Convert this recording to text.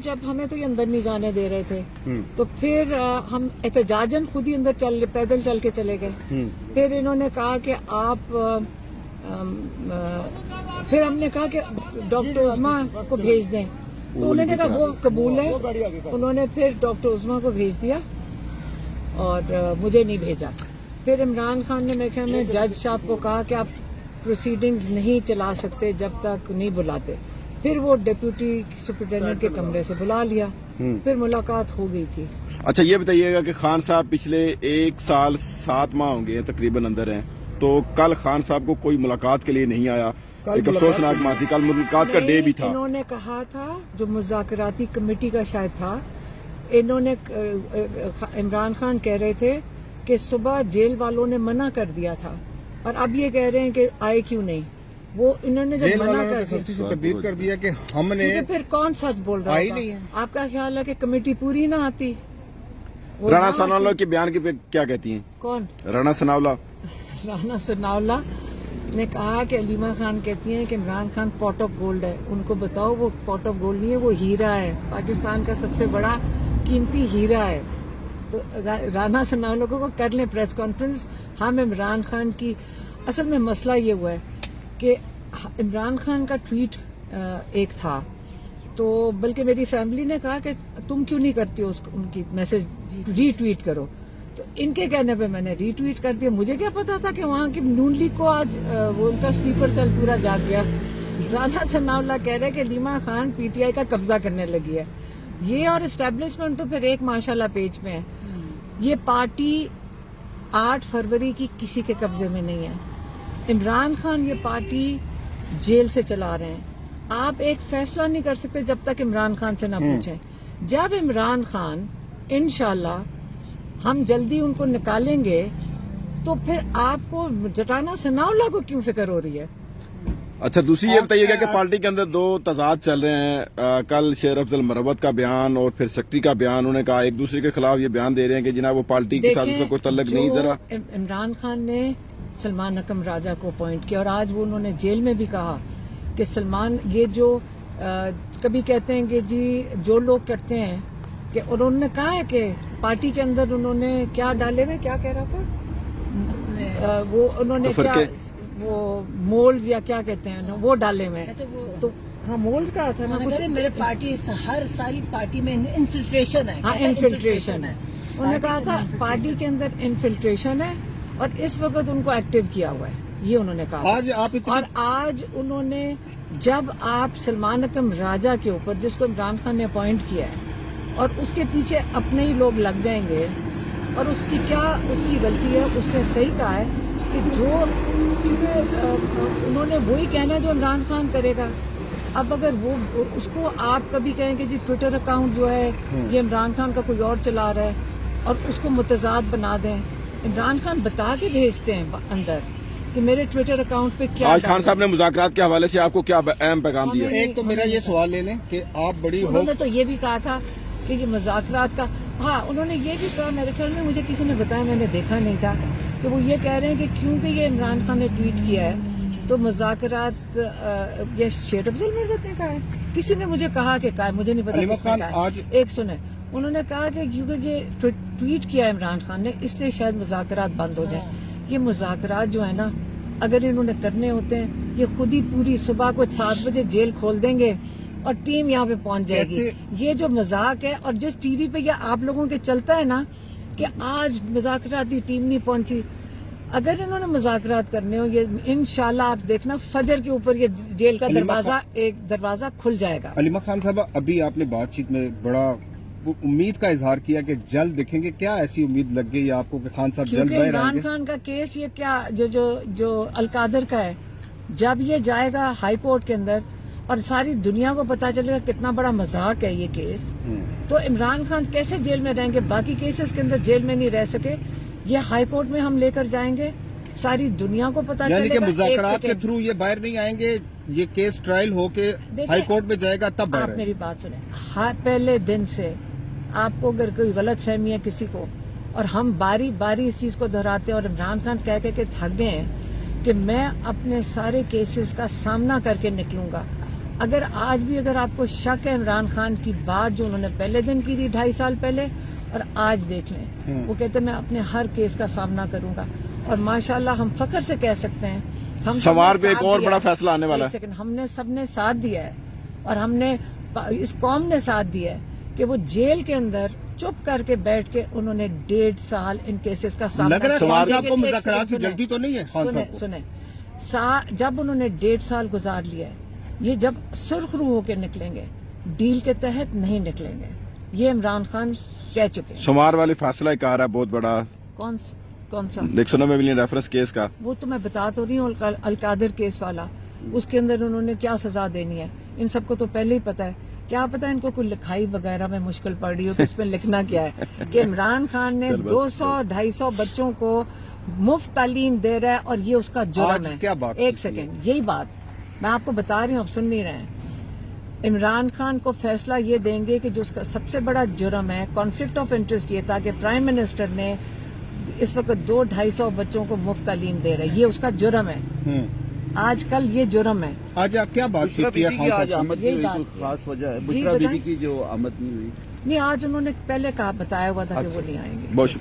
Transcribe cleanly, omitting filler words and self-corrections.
جب ہمیں تو یہ اندر نہیں جانے دے رہے تھے تو پھر ہم احتجاجاً خود ہی اندر پیدل چل کے چلے گئے. پھر انہوں نے کہا کہ آپ پھر ہم نے کہا کہ ڈاکٹر عظمیٰ کو بھیج دیں, تو انہوں نے کہا وہ قبول ہے. انہوں نے پھر ڈاکٹر عظمیٰ کو بھیج دیا اور مجھے نہیں بھیجا. پھر عمران خان نے میرے خیال میں جج صاحب کو کہا کہ آپ پروسیڈنگز نہیں چلا سکتے جب تک نہیں بلاتے. پھر وہ ڈپٹی سپرنٹینڈنٹ کے کمرے سے بلا لیا, پھر ملاقات ہو گئی تھی. اچھا یہ بتائیے گا کہ خان صاحب پچھلے 1 سال 7 ماہ ہوں گے تقریباً اندر ہیں, تو کل خان صاحب کو کوئی ملاقات کے لیے نہیں آیا, ایک افسوسناک بات تھی. کل ملاقات کا ڈے بھی تھا. انہوں نے کہا تھا, جو مذاکراتی کمیٹی کا شاید تھا, انہوں نے عمران خان کہہ رہے تھے کہ صبح جیل والوں نے منع کر دیا تھا, اور اب یہ کہہ رہے ہیں کہ آئے کیوں نہیں. وہ انہوں نے جب منع کر دیا کہ ہم نے, پھر کون سچ بول رہا ہے؟ آپ کا خیال ہے کہ کمیٹی پوری نہ آتی؟ رانا ثناءاللہ کے بیان کے پہ کیا کہتی ہیں؟ کون؟ رانا ثناءاللہ. رانا ثناءاللہ نے کہا کہ علیمہ خان کہتی ہیں کہ Imran Khan part of gold ہے. ان کو بتاؤ وہ پاٹ آف گولڈ نہیں ہے, وہ ہیرا ہے, پاکستان کا سب سے بڑا قیمتی ہیرا ہے. تو رانا ثناءاللہ کو کر لیں پریس کانفرنس. ہم عمران خان کی, اصل میں مسئلہ یہ ہوا ہے کہ عمران خان کا ٹویٹ ایک تھا, تو بلکہ میری فیملی نے کہا کہ تم کیوں نہیں کرتی ہو ان کی میسج ری ٹویٹ کرو, تو ان کے کہنے پہ میں نے ری ٹویٹ کر دیا. مجھے کیا پتا تھا کہ وہاں کی نون لیگ کو آج وہ ان کا سلیپر سیل پورا جاگ گیا. رانا ثناءاللہ کہہ رہے کہ Alima Khan P T I کا قبضہ کرنے لگی ہے. یہ اور اسٹیبلشمنٹ تو پھر ایک ماشاءاللہ پیج میں ہے. یہ پارٹی 8 فروری کی کسی کے قبضے میں نہیں ہے. عمران خان یہ پارٹی جیل سے چلا رہے ہیں. آپ ایک فیصلہ نہیں کر سکتے جب تک عمران خان سے نہ پوچھیں. جب عمران خان انشاءاللہ ہم جلدی ان کو نکالیں گے تو پھر آپ کو رانا ثناءاللہ کو کیوں فکر ہو رہی ہے؟ اچھا دوسری یہ بتائیے گا کہ پارٹی کے اندر 2 تضاد چل رہے ہیں. کل شیر افضل مروت کا بیان اور پھر سیکرٹری کا بیان, انہوں نے کہا ایک دوسرے کے خلاف یہ بیان دے رہے ہیں کہ جناب وہ پارٹی کے ساتھ اس کا کوئی تعلق نہیں. ذرا عمران خان نے سلمان اکرم راجہ کو اپوائنٹ کیا, اور آج وہ انہوں نے جیل میں بھی کہا کہ سلمان, یہ جو کبھی کہتے ہیں کہ جی جو لوگ کرتے ہیں, کہ انہوں نے کہا ہے کہ پارٹی کے اندر انہوں نے کیا ڈالے ہوئے, کیا کہہ رہا تھا وہ, انہوں نے کیا وہ مولز یا کیا کہتے ہیں وہ ڈالے ہوئے, تو ہاں مولز کا تھا نا کچھ. میرے پارٹی ہر ساری پارٹی میں انفلٹریشن ہے. ہاں انفلٹریشن ہے. انہوں نے کہا تھا پارٹی کے اندر انفلٹریشن ہے اور اس وقت ان کو ایکٹیو کیا ہوا ہے, یہ انہوں نے کہا. اور آج انہوں نے, جب آپ سلمان اکرم راجہ کے اوپر, جس کو عمران خان نے اپوائنٹ کیا ہے, اور اس کے پیچھے اپنے ہی لوگ لگ جائیں گے, اور اس کی کیا اس کی غلطی ہے؟ اس نے صحیح کہا ہے کہ جو, کیونکہ انہوں نے وہی کہنا ہے جو عمران خان کرے گا. اب اگر وہ اس کو آپ کبھی کہیں کہ جی ٹویٹر اکاؤنٹ جو ہے یہ عمران خان کا کوئی اور چلا رہا ہے, اور اس کو متضاد بنا دیں, عمران خان بتا کے بھیجتے ہیں اندر کہ میرے ٹویٹر اکاؤنٹ پہ کیا. آج خان صاحب نے مذاکرات کے حوالے سے آپ کو کیا اہم پیغام دیا؟ ایک تو میرا یہ سوال لے لیں کہ آپ بڑی, انہوں نے تو یہ بھی کہا تھا کہ یہ مذاکرات کا, ہاں انہوں نے یہ بھی کہا, میرے خیال میں مجھے کسی نے بتایا, میں نے دیکھا نہیں تھا, کہ وہ یہ کہہ رہے ہیں کہ کیونکہ یہ عمران خان نے ٹویٹ کیا ہے تو مذاکرات یہ شیر افضل مروت نے کہا ہے. کسی نے مجھے کہا کہ کہا, مجھے نہیں پتا کس نے کہا. ایک سنیں, انہوں نے کہا کہ کیونکہ یہ ٹویٹ کیا ہے عمران خان نے, اس لیے شاید مذاکرات بند ہو جائیں. یہ مذاکرات جو ہے نا, اگر انہوں نے کرنے ہوتے ہیں, یہ خود ہی پوری صبح کو 7 بجے جیل کھول دیں گے اور ٹیم یہاں پہ پہنچ جائے گی. یہ جو مذاق ہے, اور جس ٹی وی پہ یہ آپ لوگوں کے چلتا ہے نا کہ آج مذاکراتی ٹیم نہیں پہنچی, اگر انہوں نے مذاکرات کرنے ہو, یہ انشاءاللہ آپ دیکھنا فجر کے اوپر یہ جیل کا دروازہ کھل جائے گا. علیمہ خان صاحب, ابھی آپ نے بات چیت میں بڑا امید کا اظہار کیا کہ جلد دیکھیں گے, کیا ایسی امید لگ گئی آپ کو کہ خان صاحب جلد باہر آئیں گے؟ عمران خان کا کیس یہ کیا جو القادر کا ہے, جب یہ جائے گا ہائی کورٹ کے اندر اور ساری دنیا کو پتا چلے گا کتنا بڑا مذاق ہے یہ کیس, تو عمران خان کیسے جیل میں رہیں گے؟ باقی کیسز کے اندر جیل میں نہیں رہ سکے, یہ ہائی کورٹ میں ہم لے کر جائیں گے, ساری دنیا کو پتا چلے گا. یعنی کہ مذاکرات کے تھرو یہ باہر نہیں آئیں گے, یہ کیس ٹرائل ہو کے ہائی کورٹ میں جائے گا تب باہر. آپ میری بات سنیں, پہلے دن سے آپ کو اگر کوئی غلط فہمی ہے کسی کو, اور ہم باری باری اس چیز کو دہراتے ہیں, اور عمران خان کہہ کے تھک گئے ہیں کہ میں اپنے سارے کیسز کا سامنا کر کے نکلوں گا, اگر آج بھی اگر آپ کو شک ہے عمران خان کی بات جو انہوں نے پہلے دن کی تھی 2.5 سال پہلے اور آج دیکھ لیں، وہ کہتے ہیں میں اپنے ہر کیس کا سامنا کروں گا، اور ماشاءاللہ ہم فخر سے کہہ سکتے ہیں ہم سب سمار نے پہ ایک ساتھ اور دیا بڑا ہے۔ فیصلہ آنے والا ایک ہے۔ سیکنڈ، ہم نے سب نے ساتھ دیا ہے اور ہم نے اس قوم نے ساتھ دیا ہے کہ وہ جیل کے اندر چپ کر کے بیٹھ کے انہوں نے 1.5 سال ان کیسز کا سامنا لگ رہا ہے کیا۔ خان صاحب لیکن کو ایک مذاکرات کی سیکنڈ جلدی تو نہیں ہے خان صاحب کو؟ سنیں، جب انہوں نے 1.5 سال گزار لیا ہے، یہ جب سرخ رو ہو کے نکلیں گے ڈیل کے تحت نہیں نکلیں گے، یہ عمران خان کہہ چکے ہیں۔ سمار والے فیصلہ ایک آ رہا ہے بہت بڑا، کون سا 190 ملین ریفرنس کیس کا۔ وہ تو میں بتا تو رہی ہوں، القادر کیس والا، اس کے اندر انہوں نے کیا سزا دینی ہے ان سب کو تو پہلے ہی پتا ہے۔ کیا پتا ان کو کوئی لکھائی وغیرہ میں مشکل پڑ رہی ہو تو اس میں لکھنا کیا ہے کہ عمران خان نے 200-250 بچوں کو مفت تعلیم دے رہا ہے اور یہ اس کا جرم آج ہے۔ کیا بات ایک کی سیکنڈ، یہی بات میں آپ کو بتا رہی ہوں، آپ سن نہیں رہے ہیں۔ عمران خان کو فیصلہ یہ دیں گے کہ جو اس کا سب سے بڑا جرم ہے کانفلکٹ آف انٹرسٹ، یہ تھا کہ پرائم منسٹر نے اس وقت 200-250 بچوں کو مفت تعلیم دے رہا ہے، یہ اس کا جرم ہے، آج کل یہ جرم ہے۔ آج آپ کیا بات بشرا چیت کی ہے بی بی خان کی آج صاحب آمد یہی نہیں ہوئی، بات کوئی ہے۔ خاص وجہ ہے؟ جی بشرا بی بی بتائیں۔ کی جو آمد نہیں ہوئی؟ نہیں، آج انہوں نے پہلے کہا بتایا ہوا تھا کہ وہ نہیں آئیں گے۔ بہت شکریہ۔